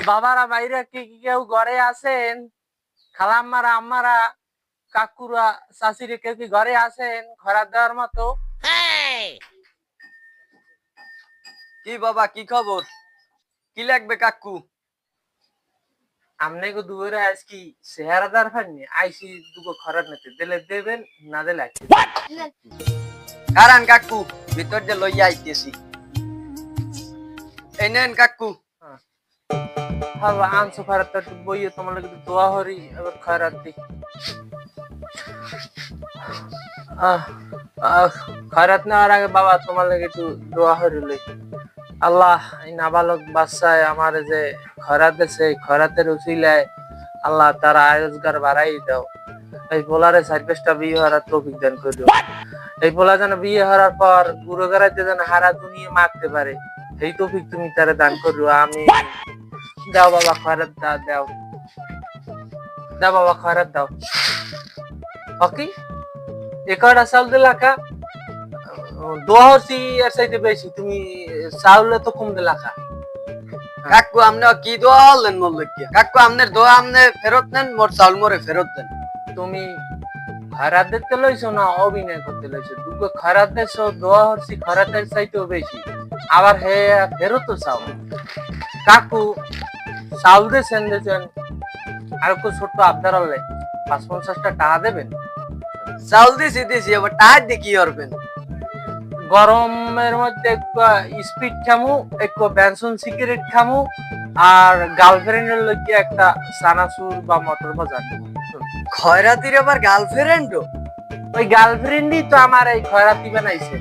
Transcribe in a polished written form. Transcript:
বাবারা বাইরে কি কেউ ঘরে আছেন? খালাম্মারা আম্মারা কাকুরা শাশুড়ি কেউ কি ঘরে আছেন খরার দেওয়ার মতো? কি বাবা কি খবর? কি লাগবে কাকু? আমনে গো দুপুরে আজ কি চেহারাদার ফাননি আইসি দুগো খরার নিতে দিলে দেবেন না দিলে কারণ কাকু ভিতর যে লইয়া আইতেছি। এই নেন কাকু। হ্যাঁ আনছো খরার তো বইয়ে তোমার লাগে দোয়া হরি এবার খরার দি খরাত নেওয়ার আগে বাবা তোমার লাগে একটু দোয়া হরি লই। আল্লাহ এই নাবালক বাচ্চায় আমার যে খরাত দেশে খরাতের উসিলায় আল্লাহ তারা আয়োজগার বাড়াই দাও। এই পোলারে সার্ভিসটা বিয়ে হওয়ার তৌফিক দান করে দিও। এই পোলা যেন বিয়ে হওয়ার পর গুরু গারাইতে যেন হারা দুনিয়া মারতে পারে এই তৌফিক তুমি তারে দান করো। আমি দাও বাবা খয়রাত দাও দাও দাও বাবা খয়রাত দাও। ওকে এ কয়টা চাউল দিলা কা? দোয়া হচ্ছি এর চাইতে বেশি তুমি চাউলে তো কম দিলা কা। কাকু আমনে কি দোয়া হলেন মোর লইয়া? কাকু আমনের দোয়া আমনে ফেরত নেন, মোর চাউল মোরে ফেরত দেন। তুমি খয়রাত দিতে লইছো না অভিনয় করতে লইছো? দুটো খয়রাত দিছো দোয়া হচ্ছি খয়রাতের চাইতেও বেশি আবার হে ফেরত চাও। কাকু চাউল দিয়েছেন দিয়েছেন আর একটু ছোট্ট আবদার হলে ৫-৫০টা টাকা দেবেন। চাউল দিছি আবার টাকা দিয়ে কি করবেন? গরমের মধ্যে একটু স্পিড খামু, একটু বেনসন সিগারেট খামু আর গার্লফ্রেন্ডের লইকে একটা সানাসুর বা মটর বাজার দেবো। খয়রাতির আবার গার্লফ্রেন্ডও? ওই গার্লফ্রেন্ডই তো আমার এই খয়রাতি বানাইছে।